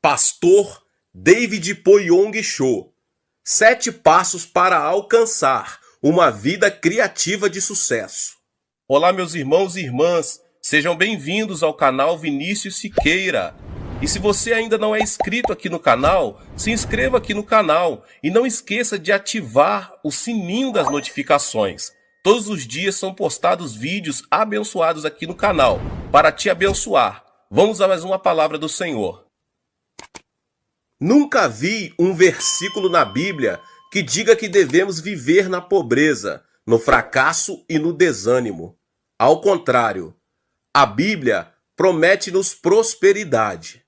Pastor David Poyong Cho. 7 passos para alcançar uma vida criativa de sucesso. Olá, meus irmãos e irmãs, sejam bem-vindos ao canal Vinícius Siqueira. E se você ainda não é inscrito aqui no canal, se inscreva aqui no canal e não esqueça de ativar o sininho das notificações. Todos os dias são postados vídeos abençoados aqui no canal para te abençoar. Vamos a mais uma palavra do Senhor. Nunca vi um versículo na Bíblia que diga que devemos viver na pobreza, no fracasso e no desânimo. Ao contrário, a Bíblia promete-nos prosperidade.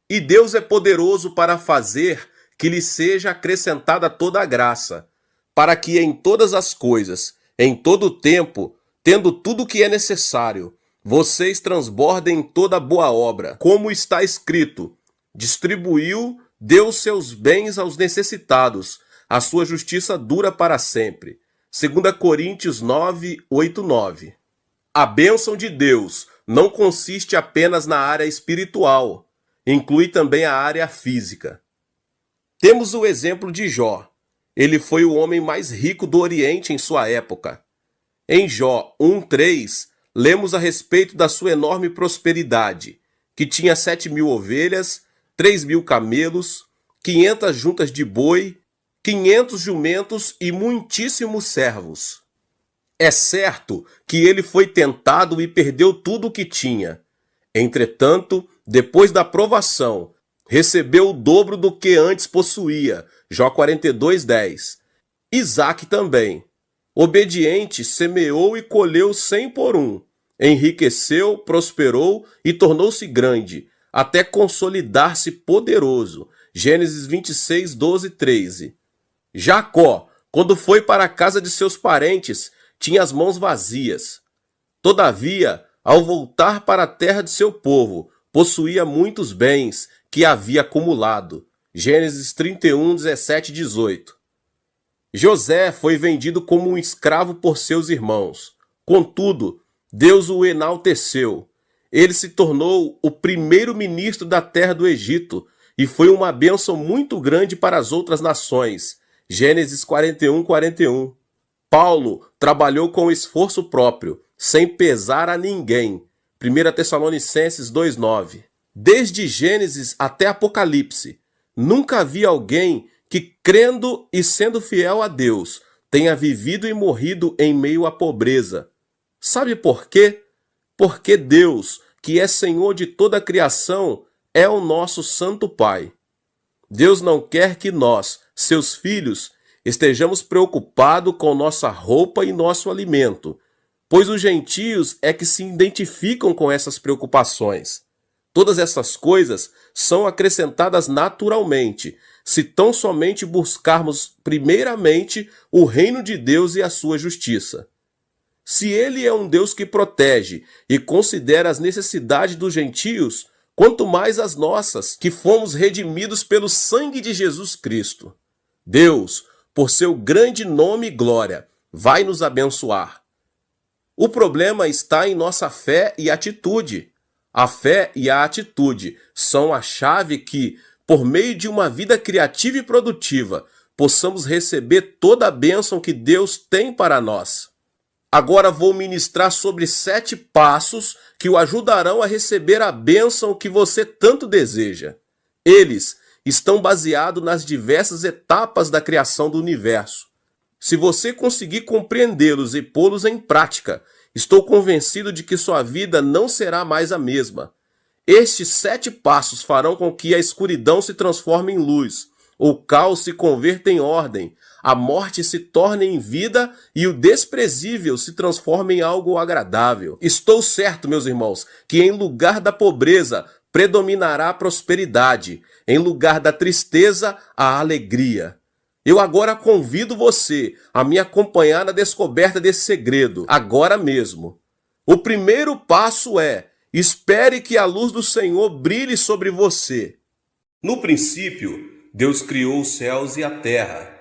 E Deus é poderoso para fazer que lhe seja acrescentada toda a graça, para que em todas as coisas, em todo o tempo, tendo tudo o que é necessário, vocês transbordem toda boa obra, como está escrito: distribuiu, deu seus bens aos necessitados, a sua justiça dura para sempre. 2 Coríntios 9, 8, 9. A bênção de Deus não consiste apenas na área espiritual, inclui também a área física. Temos o exemplo de Jó. Ele foi o homem mais rico do Oriente em sua época. Em Jó 1:3, lemos a respeito da sua enorme prosperidade, que tinha 7.000 ovelhas, 3.000 camelos, 500 juntas de boi, 500 jumentos e muitíssimos servos. É certo que ele foi tentado e perdeu tudo o que tinha. Entretanto, depois da provação, recebeu o dobro do que antes possuía. Jó 42:10. Isaac também. Obediente, semeou e colheu 100 por 1. Enriqueceu, prosperou e tornou-se grande, até consolidar-se poderoso. Gênesis 26, 12, 13. Jacó, quando foi para a casa de seus parentes, tinha as mãos vazias. Todavia, ao voltar para a terra de seu povo, possuía muitos bens que havia acumulado. Gênesis 31, 17 e 18. José foi vendido como um escravo por seus irmãos. Contudo, Deus o enalteceu. Ele se tornou o primeiro ministro da terra do Egito e foi uma bênção muito grande para as outras nações. Gênesis 41, 41. Paulo trabalhou com esforço próprio, sem pesar a ninguém. 1 Tessalonicenses 2:9. Desde Gênesis até Apocalipse, nunca vi alguém que, crendo e sendo fiel a Deus, tenha vivido e morrido em meio à pobreza. Sabe por quê? Porque Deus, que é Senhor de toda a criação, é o nosso Santo Pai. Deus não quer que nós, seus filhos, estejamos preocupados com nossa roupa e nosso alimento, pois os gentios é que se identificam com essas preocupações. Todas essas coisas são acrescentadas naturalmente, se tão somente buscarmos primeiramente o reino de Deus e a sua justiça. Se ele é um Deus que protege e considera as necessidades dos gentios, quanto mais as nossas, que fomos redimidos pelo sangue de Jesus Cristo. Deus, por seu grande nome e glória, vai nos abençoar. O problema está em nossa fé e atitude. A fé e a atitude são a chave que, por meio de uma vida criativa e produtiva, possamos receber toda a bênção que Deus tem para nós. Agora vou ministrar sobre 7 passos que o ajudarão a receber a bênção que você tanto deseja. Eles estão baseados nas diversas etapas da criação do universo. Se você conseguir compreendê-los e pô-los em prática, estou convencido de que sua vida não será mais a mesma. Estes 7 passos farão com que a escuridão se transforme em luz, o caos se converta em ordem, a morte se torne em vida e o desprezível se transforme em algo agradável. Estou certo, meus irmãos, que em lugar da pobreza predominará a prosperidade, em lugar da tristeza, a alegria. Eu agora convido você a me acompanhar na descoberta desse segredo, agora mesmo. O primeiro passo é: espere que a luz do Senhor brilhe sobre você. No princípio, Deus criou os céus e a terra.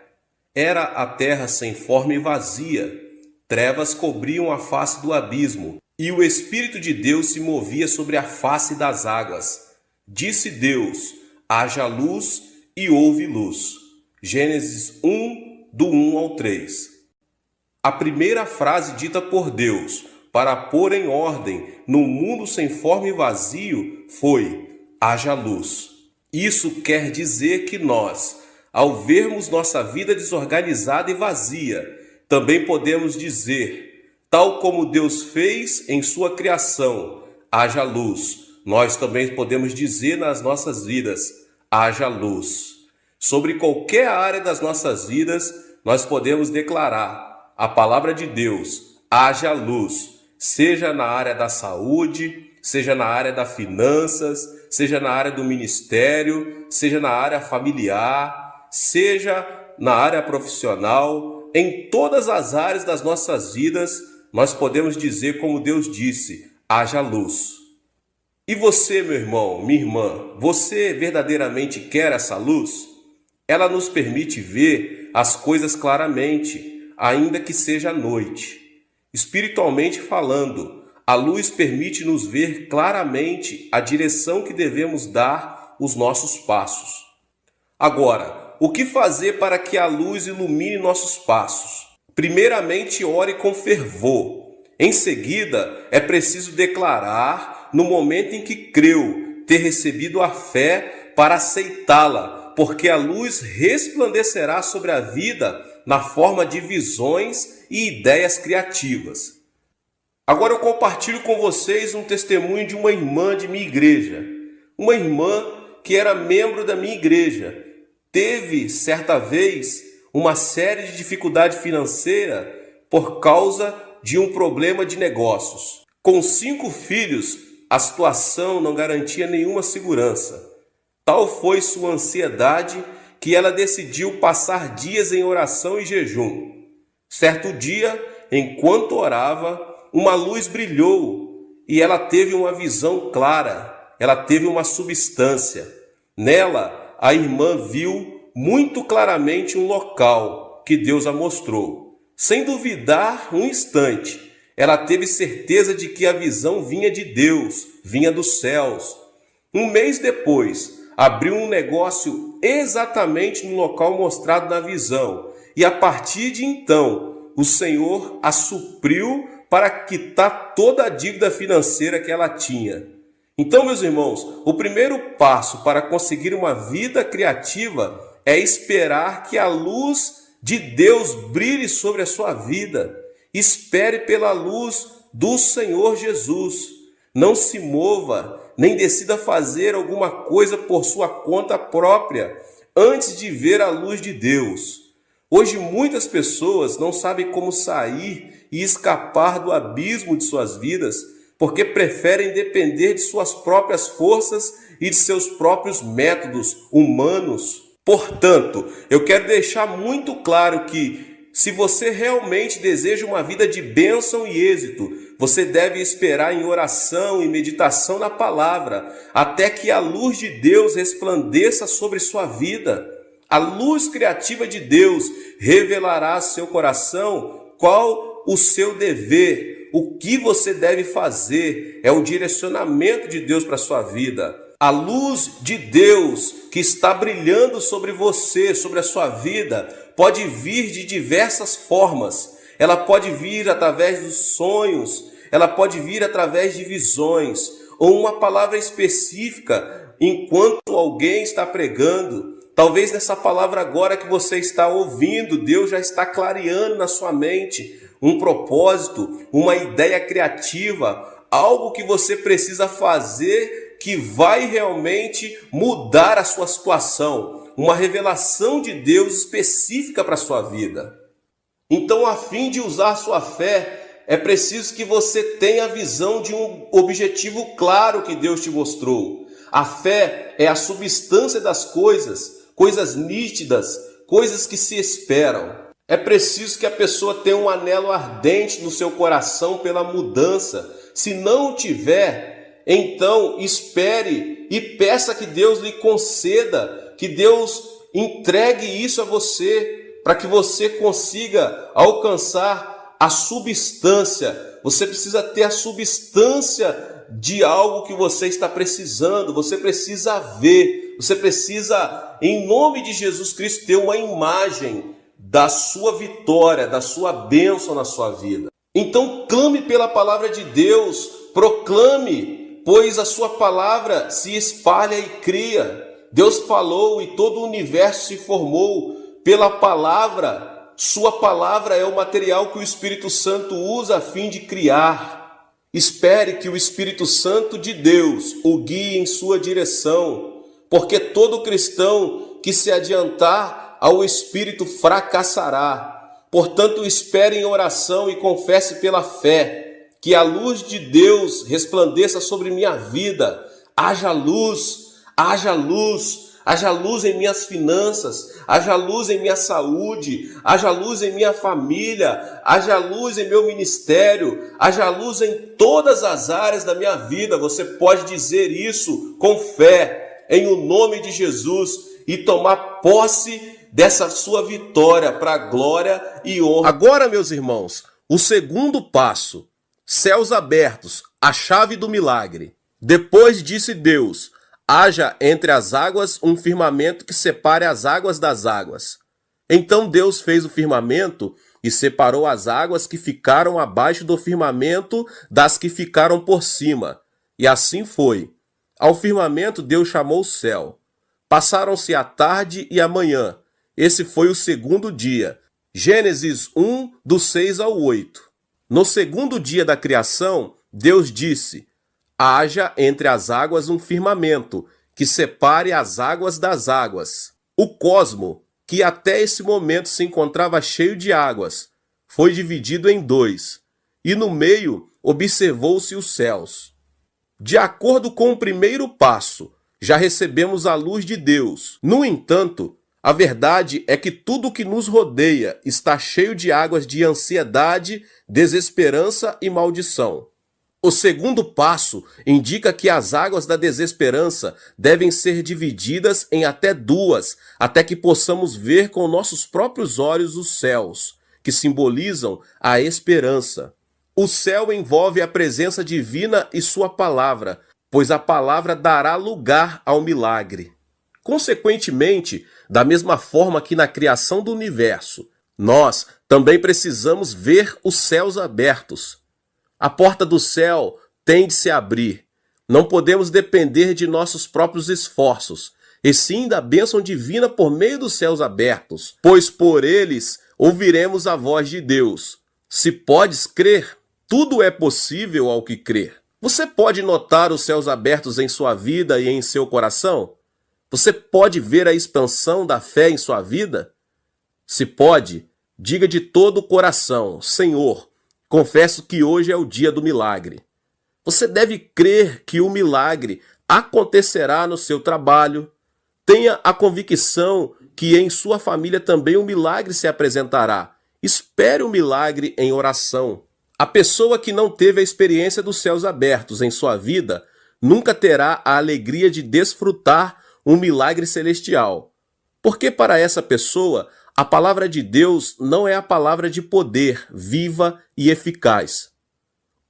Era a terra sem forma e vazia. Trevas cobriam a face do abismo, e o Espírito de Deus se movia sobre a face das águas. Disse Deus: haja luz, e houve luz. Gênesis 1, do 1 ao 3. A primeira frase dita por Deus para pôr em ordem no mundo sem forma e vazio foi: haja luz. Isso quer dizer que nós, ao vermos nossa vida desorganizada e vazia, também podemos dizer, tal como Deus fez em sua criação, haja luz. Nós também podemos dizer nas nossas vidas, haja luz. Sobre qualquer área das nossas vidas, nós podemos declarar a palavra de Deus, haja luz, seja na área da saúde, seja na área das finanças, seja na área do ministério, seja na área familiar, seja na área profissional, em todas as áreas das nossas vidas, nós podemos dizer como Deus disse, haja luz. E você, meu irmão, minha irmã, você verdadeiramente quer essa luz? Ela nos permite ver as coisas claramente, ainda que seja noite. Espiritualmente falando, a luz permite-nos ver claramente a direção que devemos dar os nossos passos. Agora, o que fazer para que a luz ilumine nossos passos? Primeiramente, ore com fervor. Em seguida, é preciso declarar, no momento em que creu, ter recebido a fé para aceitá-la, porque a luz resplandecerá sobre a vida na forma de visões e ideias criativas. Agora eu compartilho com vocês um testemunho de uma irmã de minha igreja. Uma irmã que era membro da minha igreja. Teve, certa vez, uma série de dificuldade financeira por causa de um problema de negócios. Com 5 filhos, a situação não garantia nenhuma segurança. Tal foi sua ansiedade que ela decidiu passar dias em oração e jejum. Certo dia, enquanto orava, uma luz brilhou e ela teve uma visão clara, ela teve uma substância. Nela, a irmã viu muito claramente um local que Deus a mostrou. Sem duvidar um instante, ela teve certeza de que a visão vinha de Deus, vinha dos céus. Um mês depois, abriu um negócio exatamente no local mostrado na visão. E a partir de então, o Senhor a supriu para quitar toda a dívida financeira que ela tinha. Então, meus irmãos, o primeiro passo para conseguir uma vida criativa é esperar que a luz de Deus brilhe sobre a sua vida. Espere pela luz do Senhor Jesus. Não se mova, nem decida fazer alguma coisa por sua conta própria, antes de ver a luz de Deus. Hoje muitas pessoas não sabem como sair e escapar do abismo de suas vidas, porque preferem depender de suas próprias forças e de seus próprios métodos humanos. Portanto, eu quero deixar muito claro que, se você realmente deseja uma vida de bênção e êxito, você deve esperar em oração e meditação na palavra, até que a luz de Deus resplandeça sobre sua vida. A luz criativa de Deus revelará ao seu coração qual o seu dever, o que você deve fazer, é o direcionamento de Deus para a sua vida. A luz de Deus que está brilhando sobre você, sobre a sua vida, pode vir de diversas formas. Ela pode vir através dos sonhos, ela pode vir através de visões, ou uma palavra específica enquanto alguém está pregando. Talvez nessa palavra agora que você está ouvindo, Deus já está clareando na sua mente um propósito, uma ideia criativa, algo que você precisa fazer que vai realmente mudar a sua situação, uma revelação de Deus específica para a sua vida. Então, a fim de usar sua fé, é preciso que você tenha a visão de um objetivo claro que Deus te mostrou. A fé é a substância das coisas, coisas nítidas, coisas que se esperam. É preciso que a pessoa tenha um anelo ardente no seu coração pela mudança. Se não o tiver, então espere e peça que Deus lhe conceda, que Deus entregue isso a você, para que você consiga alcançar a substância. Você precisa ter a substância de algo que você está precisando. Você precisa ver, você precisa, em nome de Jesus Cristo, ter uma imagem da sua vitória, da sua bênção na sua vida. Então clame pela palavra de Deus, proclame, pois a sua palavra se espalha e cria. Deus falou e todo o universo se formou pela palavra. Sua palavra é o material que o Espírito Santo usa a fim de criar. Espere que o Espírito Santo de Deus o guie em sua direção, porque todo cristão que se adiantar ao Espírito fracassará. Portanto, espere em oração e confesse pela fé, que a luz de Deus resplandeça sobre minha vida. Haja luz, haja luz, haja luz em minhas finanças, haja luz em minha saúde, haja luz em minha família, haja luz em meu ministério, haja luz em todas as áreas da minha vida. Você pode dizer isso com fé, em o nome de Jesus, e tomar posse dessa sua vitória para glória e honra. Agora, meus irmãos, o segundo passo, céus abertos, a chave do milagre. Depois disse Deus: haja entre as águas um firmamento que separe as águas das águas. Então Deus fez o firmamento e separou as águas que ficaram abaixo do firmamento das que ficaram por cima. E assim foi. Ao firmamento Deus chamou o céu. Passaram-se a tarde e a manhã. Esse foi o segundo dia. Gênesis 1, do 6 ao 8. No segundo dia da criação, Deus disse: haja entre as águas um firmamento, que separe as águas das águas. O cosmo, que até esse momento se encontrava cheio de águas, foi dividido em dois, e no meio observou-se os céus. De acordo com o primeiro passo, já recebemos a luz de Deus. No entanto, a verdade é que tudo o que nos rodeia está cheio de águas de ansiedade, desesperança e maldição. O segundo passo indica que as águas da desesperança devem ser divididas em até duas, até que possamos ver com nossos próprios olhos os céus, que simbolizam a esperança. O céu envolve a presença divina e sua palavra, pois a palavra dará lugar ao milagre. Consequentemente, da mesma forma que na criação do universo, nós também precisamos ver os céus abertos. A porta do céu tem de se abrir. Não podemos depender de nossos próprios esforços, e sim da bênção divina por meio dos céus abertos, pois por eles ouviremos a voz de Deus. Se podes crer, tudo é possível ao que crer. Você pode notar os céus abertos em sua vida e em seu coração? Você pode ver a expansão da fé em sua vida? Se pode, diga de todo o coração: Senhor, confesso que hoje é o dia do milagre. Você deve crer que o milagre acontecerá no seu trabalho. Tenha a convicção que em sua família também o milagre se apresentará. Espere o milagre em oração. A pessoa que não teve a experiência dos céus abertos em sua vida nunca terá a alegria de desfrutar um milagre celestial. Porque para essa pessoa, a palavra de Deus não é a palavra de poder, viva e eficaz.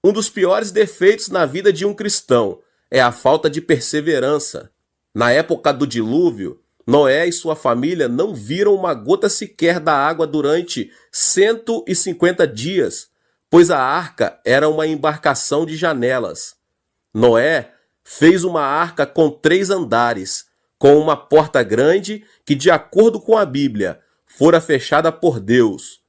Um dos piores defeitos na vida de um cristão é a falta de perseverança. Na época do dilúvio, Noé e sua família não viram uma gota sequer da água durante 150 dias, pois a arca era uma embarcação de janelas. Noé fez uma arca com 3 andares, com uma porta grande que, de acordo com a Bíblia, fora fechada por Deus.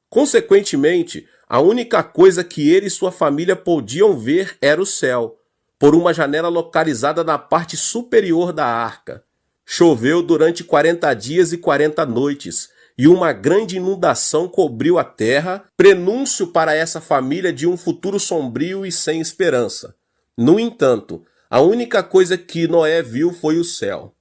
Consequentemente, a única coisa que ele e sua família podiam ver era o céu, por uma janela localizada na parte superior da arca. Choveu durante 40 dias e 40 noites, e uma grande inundação cobriu a terra, prenúncio para essa família de um futuro sombrio e sem esperança. No entanto, a única coisa que Noé viu foi o céu.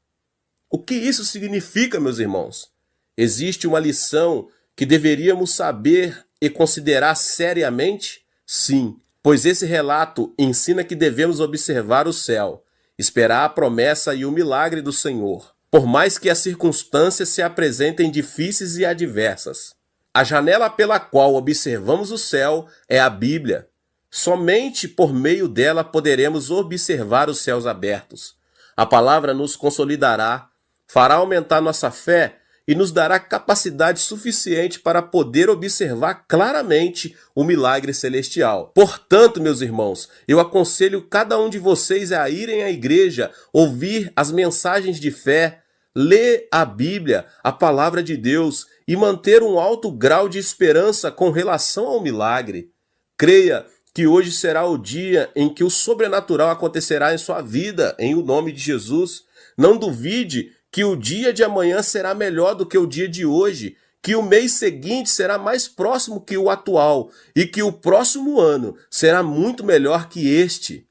O que isso significa, meus irmãos? Existe uma lição que deveríamos saber e considerar seriamente? Sim, pois esse relato ensina que devemos observar o céu, esperar a promessa e o milagre do Senhor, por mais que as circunstâncias se apresentem difíceis e adversas. A janela pela qual observamos o céu é a Bíblia. Somente por meio dela poderemos observar os céus abertos. A palavra nos consolidará, fará aumentar nossa fé e nos dará capacidade suficiente para poder observar claramente o milagre celestial. Portanto, meus irmãos, eu aconselho cada um de vocês a irem à igreja, ouvir as mensagens de fé, ler a Bíblia, a palavra de Deus, e manter um alto grau de esperança com relação ao milagre. Creia que hoje será o dia em que o sobrenatural acontecerá em sua vida, em o nome de Jesus. Não duvide que o dia de amanhã será melhor do que o dia de hoje, que o mês seguinte será mais próximo que o atual e que o próximo ano será muito melhor que este.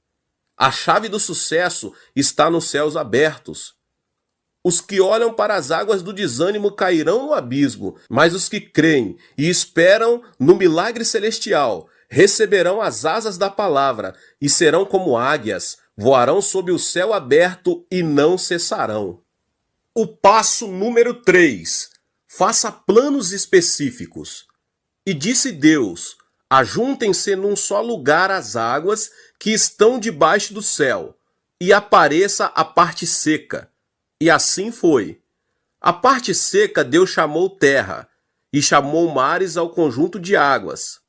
A chave do sucesso está nos céus abertos. Os que olham para as águas do desânimo cairão no abismo, mas os que creem e esperam no milagre celestial receberão as asas da palavra e serão como águias, voarão sob o céu aberto e não cessarão. O passo número 3. Faça planos específicos. E disse Deus: ajuntem-se num só lugar as águas que estão debaixo do céu, e apareça a parte seca. E assim foi. A parte seca Deus chamou terra, e chamou mares ao conjunto de águas.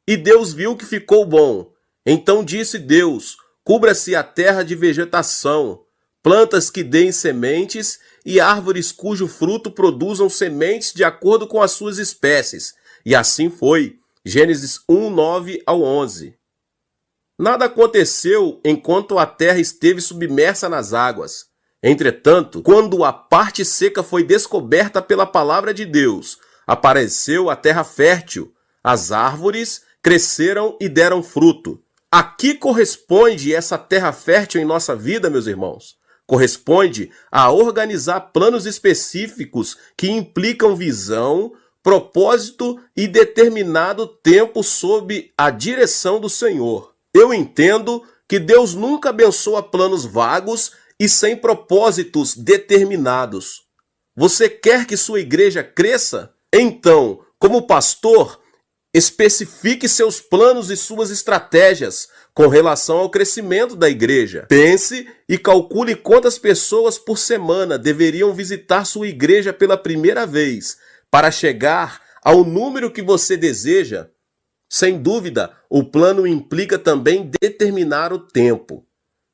E Deus viu que ficou bom. Então disse Deus: cubra-se a terra de vegetação, plantas que deem sementes e árvores cujo fruto produzam sementes de acordo com as suas espécies. E assim foi. Gênesis 1, 9 ao 11. Nada aconteceu enquanto a terra esteve submersa nas águas. Entretanto, quando a parte seca foi descoberta pela palavra de Deus, apareceu a terra fértil. As árvores cresceram e deram fruto. A que corresponde essa terra fértil em nossa vida, meus irmãos? Corresponde a organizar planos específicos que implicam visão, propósito e determinado tempo sob a direção do Senhor. Eu entendo que Deus nunca abençoa planos vagos e sem propósitos determinados. Você quer que sua igreja cresça? Então, como pastor, especifique seus planos e suas estratégias com relação ao crescimento da igreja. Pense e calcule quantas pessoas por semana deveriam visitar sua igreja pela primeira vez para chegar ao número que você deseja. Sem dúvida, o plano implica também determinar o tempo.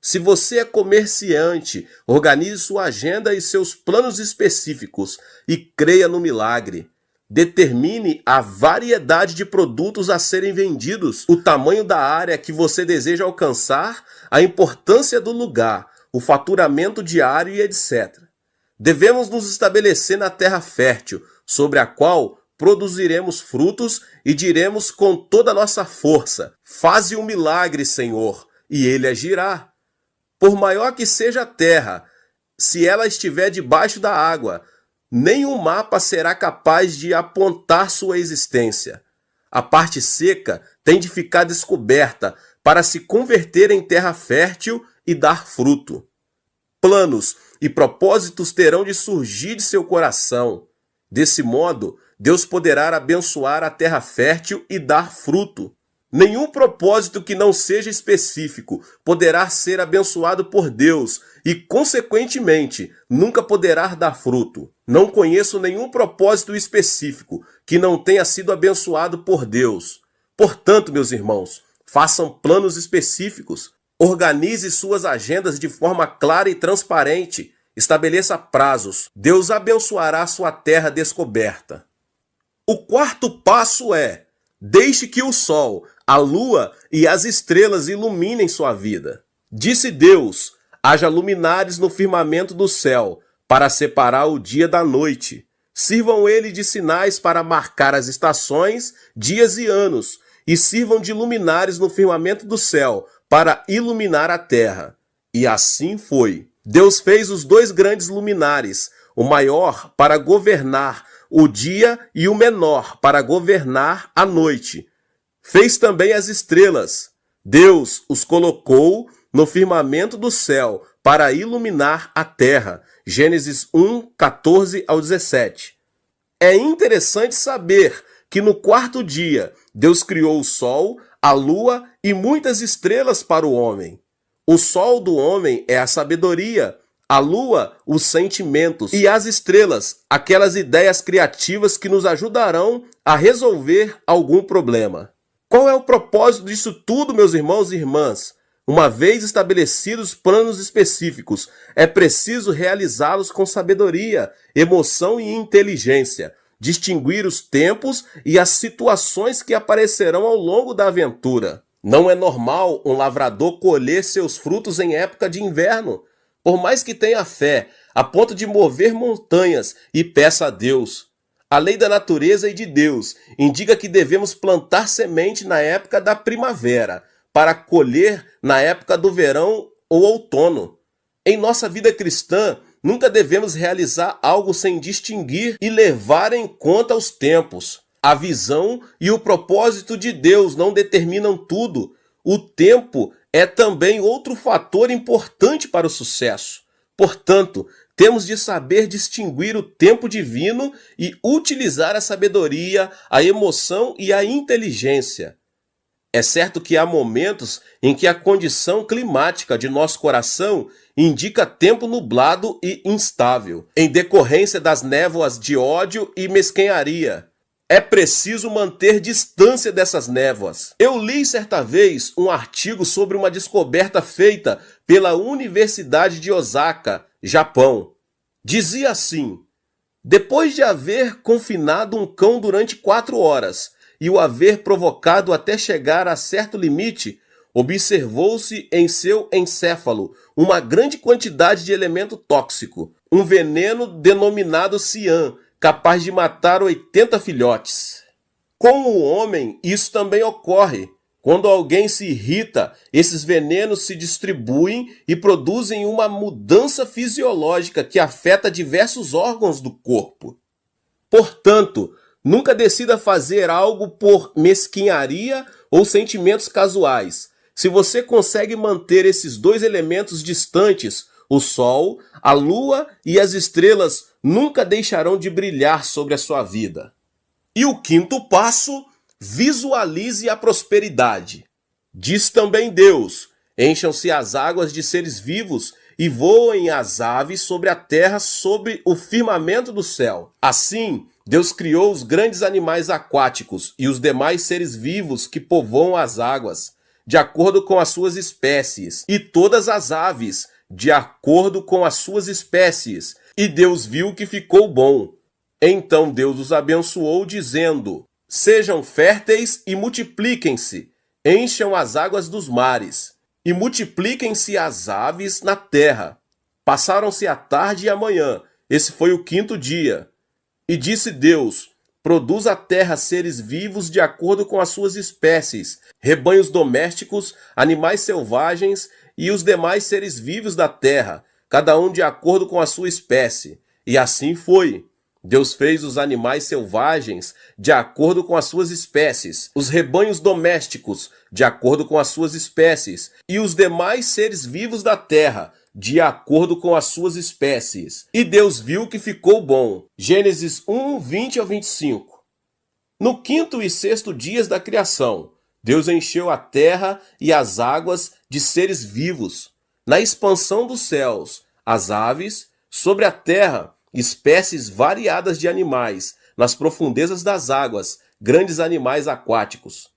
Se você é comerciante, organize sua agenda e seus planos específicos e creia no milagre. Determine a variedade de produtos a serem vendidos, o tamanho da área que você deseja alcançar, a importância do lugar, o faturamento diário e etc. Devemos nos estabelecer na terra fértil, sobre a qual produziremos frutos e diremos com toda a nossa força: faze um milagre, Senhor, e ele agirá. Por maior que seja a terra, se ela estiver debaixo da água, nenhum mapa será capaz de apontar sua existência. A parte seca tem de ficar descoberta para se converter em terra fértil e dar fruto. Planos e propósitos terão de surgir de seu coração. Desse modo, Deus poderá abençoar a terra fértil e dar fruto. Nenhum propósito que não seja específico poderá ser abençoado por Deus e, consequentemente, nunca poderá dar fruto. Não conheço nenhum propósito específico que não tenha sido abençoado por Deus. Portanto, meus irmãos, façam planos específicos, organize suas agendas de forma clara e transparente, estabeleça prazos. Deus abençoará sua terra descoberta. O quarto passo é: deixe que o sol, a lua e as estrelas iluminem sua vida. Disse Deus: haja luminares no firmamento do céu, para separar o dia da noite. Sirvam ele de sinais para marcar as estações, dias e anos, e sirvam de luminares no firmamento do céu, para iluminar a terra. E assim foi. Deus fez os dois grandes luminares, o maior para governar o dia e o menor para governar a noite. Fez também as estrelas. Deus os colocou no firmamento do céu para iluminar a terra. Gênesis 1, 14 ao 17. É interessante saber que no quarto dia Deus criou o sol, a lua e muitas estrelas para o homem. O sol do homem é a sabedoria, a lua, os sentimentos, e as estrelas, aquelas ideias criativas que nos ajudarão a resolver algum problema. Qual é o propósito disso tudo, meus irmãos e irmãs? Uma vez estabelecidos planos específicos, é preciso realizá-los com sabedoria, emoção e inteligência, distinguir os tempos e as situações que aparecerão ao longo da aventura. Não é normal um lavrador colher seus frutos em época de inverno, por mais que tenha fé, a ponto de mover montanhas e peça a Deus. A lei da natureza e de Deus indica que devemos plantar semente na época da primavera, para colher na época do verão ou outono. Em nossa vida cristã, nunca devemos realizar algo sem distinguir e levar em conta os tempos. A visão e o propósito de Deus não determinam tudo. O tempo é também outro fator importante para o sucesso. Portanto, temos de saber distinguir o tempo divino e utilizar a sabedoria, a emoção e a inteligência. É certo que há momentos em que a condição climática de nosso coração indica tempo nublado e instável, em decorrência das névoas de ódio e mesquinharia. É preciso manter distância dessas névoas. Eu li certa vez um artigo sobre uma descoberta feita pela Universidade de Osaka, Japão. Dizia assim: depois de haver confinado um cão durante 4 horas e o haver provocado até chegar a certo limite, observou-se em seu encéfalo uma grande quantidade de elemento tóxico, um veneno denominado cian, capaz de matar 80 filhotes. Com o homem, isso também ocorre. Quando alguém se irrita, esses venenos se distribuem e produzem uma mudança fisiológica que afeta diversos órgãos do corpo. Portanto, nunca decida fazer algo por mesquinharia ou sentimentos casuais. Se você consegue manter esses 2 elementos distantes, o sol, a lua e as estrelas nunca deixarão de brilhar sobre a sua vida. E o 5º passo: visualize a prosperidade. Diz também Deus: encham-se as águas de seres vivos e voem as aves sobre a terra, sobre o firmamento do céu. Assim, Deus criou os grandes animais aquáticos e os demais seres vivos que povoam as águas, de acordo com as suas espécies, e todas as aves, de acordo com as suas espécies. E Deus viu que ficou bom. Então Deus os abençoou, dizendo: sejam férteis e multipliquem-se, encham as águas dos mares, e multipliquem-se as aves na terra. Passaram-se a tarde e a manhã, esse foi o 5º dia. E disse Deus: produz a terra seres vivos de acordo com as suas espécies, rebanhos domésticos, animais selvagens e os demais seres vivos da terra, cada um de acordo com a sua espécie. E assim foi. Deus fez os animais selvagens de acordo com as suas espécies, os rebanhos domésticos de acordo com as suas espécies e os demais seres vivos da terra de acordo com as suas espécies. E Deus viu que ficou bom. Gênesis 1, 20 ao 25. No 5º e 6º dias da criação, Deus encheu a terra e as águas de seres vivos. Na expansão dos céus, as aves, sobre a terra, espécies variadas de animais, nas profundezas das águas, grandes animais aquáticos.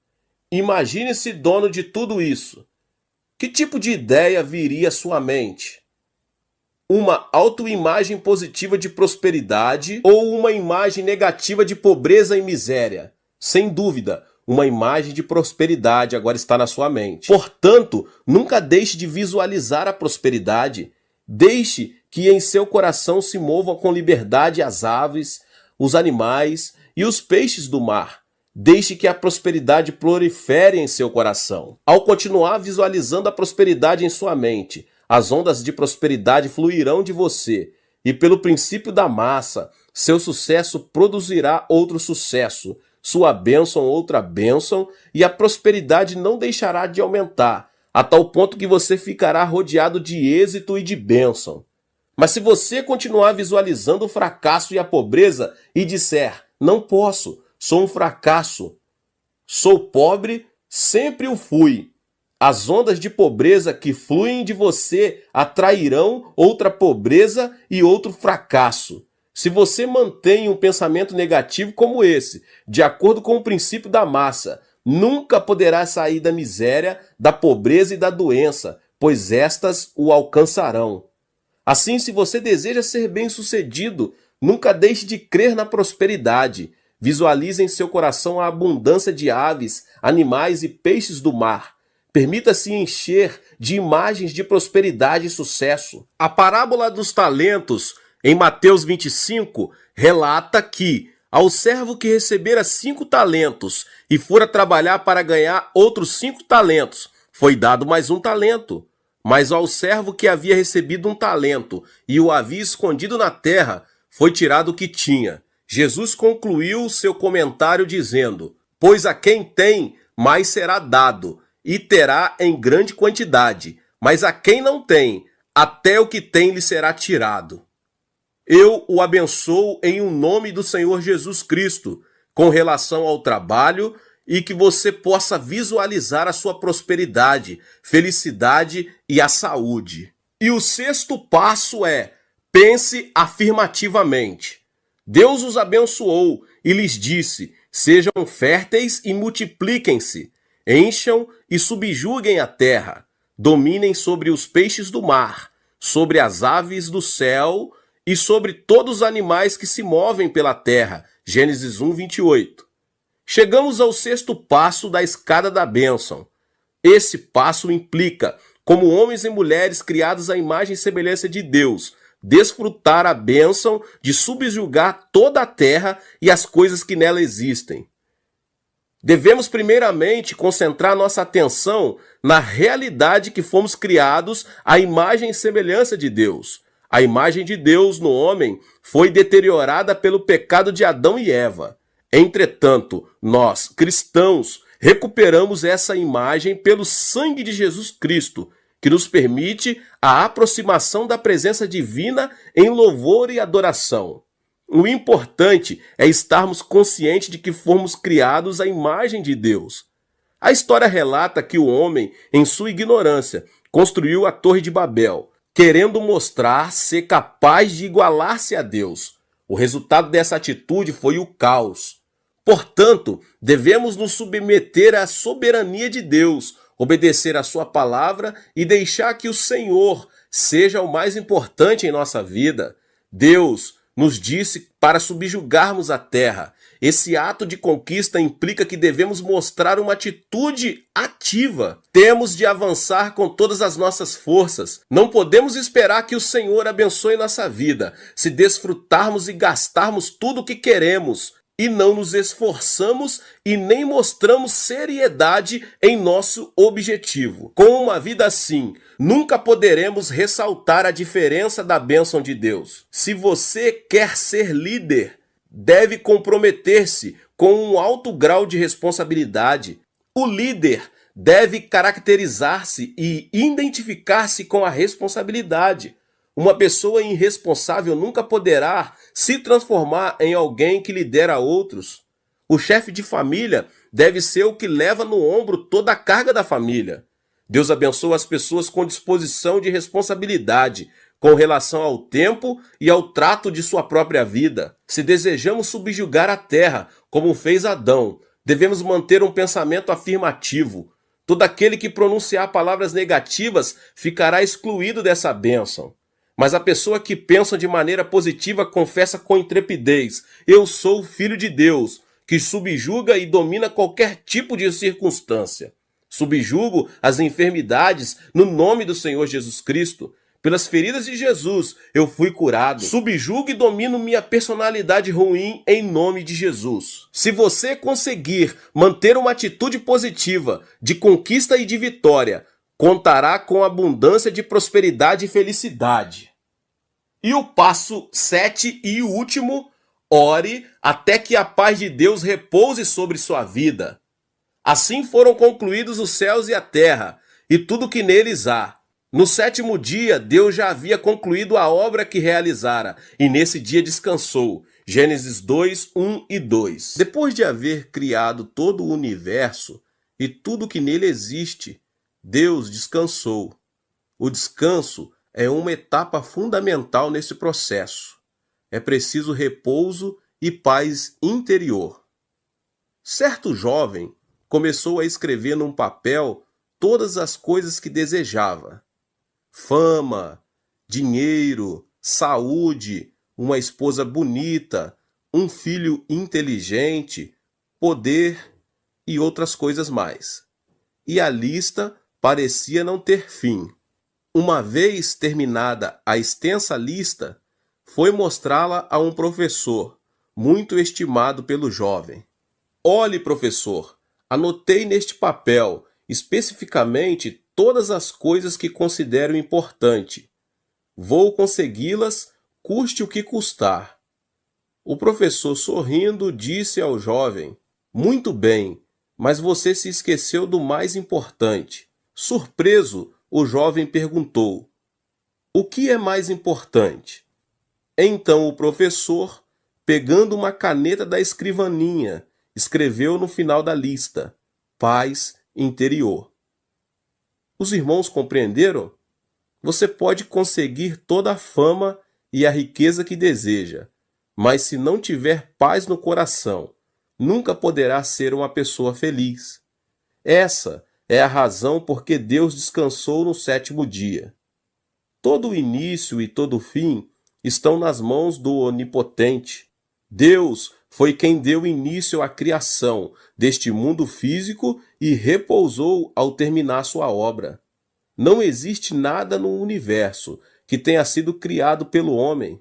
Imagine-se dono de tudo isso. Que tipo de ideia viria à sua mente? Uma autoimagem positiva de prosperidade ou uma imagem negativa de pobreza e miséria? Sem dúvida, uma imagem de prosperidade agora está na sua mente. Portanto, nunca deixe de visualizar a prosperidade. Deixe que em seu coração se movam com liberdade as aves, os animais e os peixes do mar. Deixe que a prosperidade prolifere em seu coração. Ao continuar visualizando a prosperidade em sua mente, as ondas de prosperidade fluirão de você, e pelo princípio da massa, seu sucesso produzirá outro sucesso, sua bênção outra bênção, e a prosperidade não deixará de aumentar, a tal ponto que você ficará rodeado de êxito e de bênção. Mas se você continuar visualizando o fracasso e a pobreza e disser: não posso, sou um fracasso, sou pobre, Sempre o fui. As ondas de pobreza que fluem de você atrairão outra pobreza e outro fracasso. Se você mantém um pensamento negativo como esse, de acordo com o princípio da massa, nunca poderá sair da miséria, da pobreza e da doença, pois estas o alcançarão. Assim, se você deseja ser bem-sucedido, nunca deixe de crer na prosperidade. Visualize em seu coração a abundância de aves, animais e peixes do mar. Permita-se encher de imagens de prosperidade e sucesso. A parábola dos talentos, em Mateus 25, relata que, ao servo que recebera 5 talentos e fora trabalhar para ganhar outros 5 talentos, foi dado mais 1 talento. Mas ao servo que havia recebido 1 talento e o havia escondido na terra, foi tirado o que tinha. Jesus concluiu seu comentário dizendo: pois a quem tem, mais será dado, e terá em grande quantidade, mas a quem não tem, até o que tem lhe será tirado. Eu o abençoo em o nome do Senhor Jesus Cristo, com relação ao trabalho, e que você possa visualizar a sua prosperidade, felicidade e a saúde. E o 6º passo é: pense afirmativamente. Deus os abençoou e lhes disse: sejam férteis e multipliquem-se, encham e subjuguem a terra, dominem sobre os peixes do mar, sobre as aves do céu e sobre todos os animais que se movem pela terra. Gênesis 1, 28. Chegamos ao 6º passo da escada da bênção. Esse passo implica, como homens e mulheres criados à imagem e semelhança de Deus, desfrutar a bênção de subjugar toda a terra e as coisas que nela existem. Devemos primeiramente concentrar nossa atenção na realidade que fomos criados à imagem e semelhança de Deus. A imagem de Deus no homem foi deteriorada pelo pecado de Adão e Eva. Entretanto, nós, cristãos, recuperamos essa imagem pelo sangue de Jesus Cristo, que nos permite a aproximação da presença divina em louvor e adoração. O importante é estarmos conscientes de que fomos criados à imagem de Deus. A história relata que o homem, em sua ignorância, construiu a Torre de Babel, querendo mostrar ser capaz de igualar-se a Deus. O resultado dessa atitude foi o caos. Portanto, devemos nos submeter à soberania de Deus, obedecer à sua palavra e deixar que o Senhor seja o mais importante em nossa vida. Deus nos disse para subjugarmos a terra. Esse ato de conquista implica que devemos mostrar uma atitude ativa. Temos de avançar com todas as nossas forças. Não podemos esperar que o Senhor abençoe nossa vida se desfrutarmos e gastarmos tudo o que queremos e não nos esforçamos e nem mostramos seriedade em nosso objetivo. Com uma vida assim, nunca poderemos ressaltar a diferença da bênção de Deus. Se você quer ser líder, deve comprometer-se com um alto grau de responsabilidade. O líder deve caracterizar-se e identificar-se com a responsabilidade. Uma pessoa irresponsável nunca poderá se transformar em alguém que lidera outros. O chefe de família deve ser o que leva no ombro toda a carga da família. Deus abençoa as pessoas com disposição de responsabilidade, com relação ao tempo e ao trato de sua própria vida. Se desejamos subjugar a terra, como fez Adão, devemos manter um pensamento afirmativo. Todo aquele que pronunciar palavras negativas ficará excluído dessa bênção. Mas a pessoa que pensa de maneira positiva confessa com intrepidez: eu sou o Filho de Deus, que subjuga e domina qualquer tipo de circunstância. Subjugo as enfermidades no nome do Senhor Jesus Cristo. Pelas feridas de Jesus eu fui curado. Subjugo e domino minha personalidade ruim em nome de Jesus. Se você conseguir manter uma atitude positiva de conquista e de vitória, contará com abundância de prosperidade e felicidade. E o passo 7 e último: ore até que a paz de Deus repouse sobre sua vida. Assim foram concluídos os céus e a terra, e tudo que neles há. No 7º dia, Deus já havia concluído a obra que realizara, e nesse dia descansou. Gênesis 2, 1 e 2. Depois de haver criado todo o universo e tudo que nele existe. Deus descansou. O descanso é uma etapa fundamental nesse processo. É preciso repouso e paz interior. Certo jovem começou a escrever num papel todas as coisas que desejava: fama, dinheiro, saúde, uma esposa bonita, um filho inteligente, poder e outras coisas mais. E a lista parecia não ter fim. Uma vez terminada a extensa lista, foi mostrá-la a um professor, muito estimado pelo jovem. Olhe, professor, anotei neste papel especificamente todas as coisas que considero importante. Vou consegui-las, custe o que custar. O professor, sorrindo, disse ao jovem: muito bem, mas você se esqueceu do mais importante. Surpreso, o jovem perguntou: o que é mais importante? Então o professor, pegando uma caneta da escrivaninha, escreveu no final da lista: paz interior. Os irmãos compreenderam? Você pode conseguir toda a fama e a riqueza que deseja, mas se não tiver paz no coração, nunca poderá ser uma pessoa feliz. Essa é a razão por que Deus descansou no sétimo dia. Todo o início e todo o fim estão nas mãos do Onipotente. Deus foi quem deu início à criação deste mundo físico e repousou ao terminar sua obra. Não existe nada no universo que tenha sido criado pelo homem.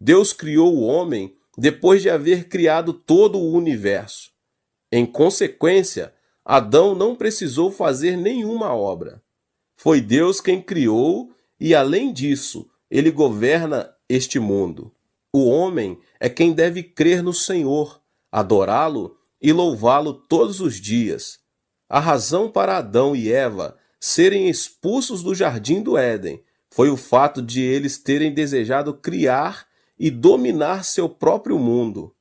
Deus criou o homem depois de haver criado todo o universo. Em consequência, Adão não precisou fazer nenhuma obra. Foi Deus quem criou e, além disso, ele governa este mundo. O homem é quem deve crer no Senhor, adorá-lo e louvá-lo todos os dias. A razão para Adão e Eva serem expulsos do jardim do Éden foi o fato de eles terem desejado criar e dominar seu próprio mundo.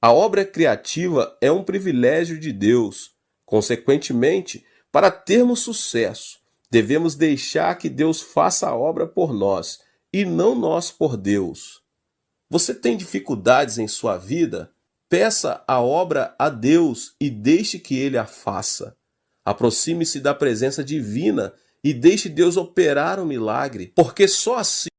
A obra criativa é um privilégio de Deus. Consequentemente, para termos sucesso, devemos deixar que Deus faça a obra por nós e não nós por Deus. Você tem dificuldades em sua vida? Peça a obra a Deus e deixe que Ele a faça. Aproxime-se da presença divina e deixe Deus operar um milagre, porque só assim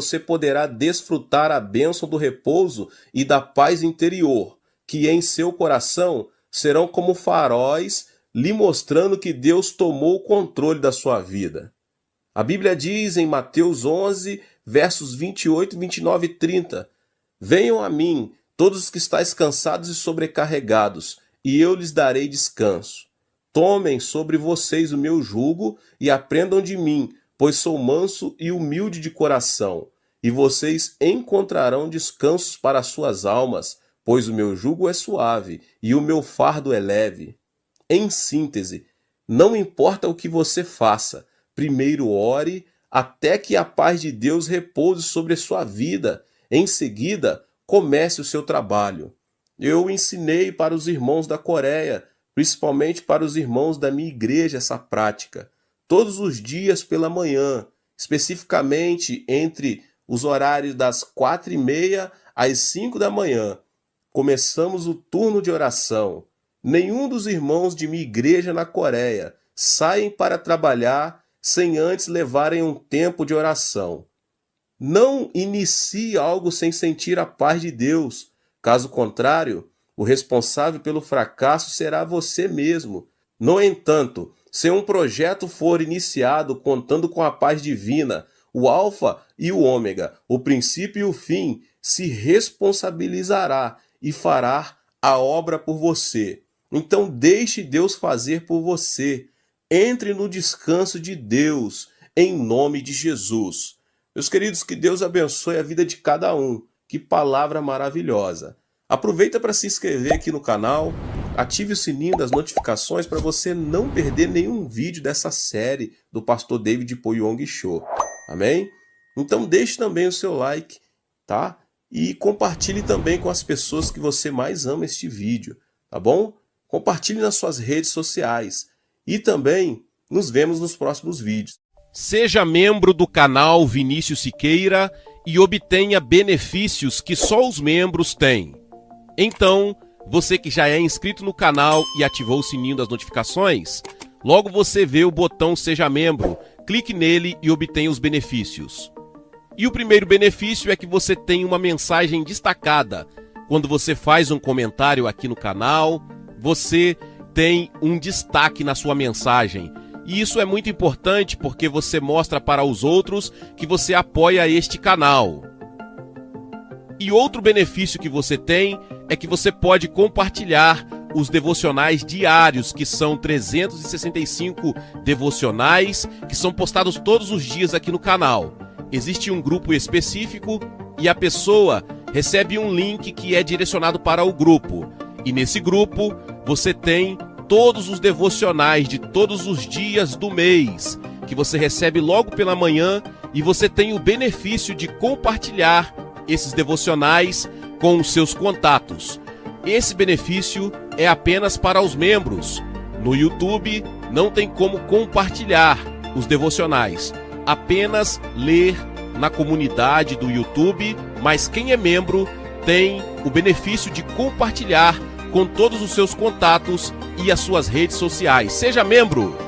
você poderá desfrutar a bênção do repouso e da paz interior, que em seu coração serão como faróis lhe mostrando que Deus tomou o controle da sua vida. A Bíblia diz em Mateus 11, versos 28, 29 e 30: venham a mim, todos os que estáis cansados e sobrecarregados, e eu lhes darei descanso. Tomem sobre vocês o meu jugo e aprendam de mim, pois sou manso e humilde de coração, e vocês encontrarão descansos para as suas almas, pois o meu jugo é suave e o meu fardo é leve. Em síntese, não importa o que você faça, primeiro ore até que a paz de Deus repouse sobre a sua vida. Em seguida, comece o seu trabalho. Eu ensinei para os irmãos da Coreia, principalmente para os irmãos da minha igreja, essa prática. Todos os dias pela manhã, especificamente entre os horários das 4h30 às 5 da manhã, começamos o turno de oração. nenhum dos irmãos de minha igreja na Coreia saem para trabalhar sem antes levarem um tempo de oração. Não inicie algo sem sentir a paz de Deus. Caso contrário, o responsável pelo fracasso será você mesmo. No entanto, se um projeto for iniciado contando com a paz divina, o Alfa e o Ômega, o princípio e o fim, se responsabilizará e fará a obra por você. Então deixe Deus fazer por você. Entre no descanso de Deus, em nome de Jesus. Meus queridos, que Deus abençoe a vida de cada um. Que palavra maravilhosa. Aproveita para se inscrever aqui no canal, ative o sininho das notificações para você não perder nenhum vídeo dessa série do Pastor David Poyong Show. Amém? Então deixe também o seu like, tá? E compartilhe também com as pessoas que você mais ama este vídeo, tá bom? Compartilhe nas suas redes sociais. E também nos vemos nos próximos vídeos. Seja membro do canal Vinícius Siqueira e obtenha benefícios que só os membros têm. Então, você que já é inscrito no canal e ativou o sininho das notificações, logo você vê o botão Seja Membro, clique nele e obtenha os benefícios. E o primeiro benefício é que você tem uma mensagem destacada. Quando você faz um comentário aqui no canal, você tem um destaque na sua mensagem. E isso é muito importante porque você mostra para os outros que você apoia este canal. E outro benefício que você tem é que você pode compartilhar os devocionais diários, que são 365 devocionais, que são postados todos os dias aqui no canal. Existe um grupo específico e a pessoa recebe um link que é direcionado para o grupo. E nesse grupo você tem todos os devocionais de todos os dias do mês, que você recebe logo pela manhã, e você tem o benefício de compartilhar esses devocionais com os seus contatos. Esse benefício é apenas para os membros. No YouTube não tem como compartilhar os devocionais, apenas ler na comunidade do YouTube, mas quem é membro tem o benefício de compartilhar com todos os seus contatos e as suas redes sociais. Seja membro!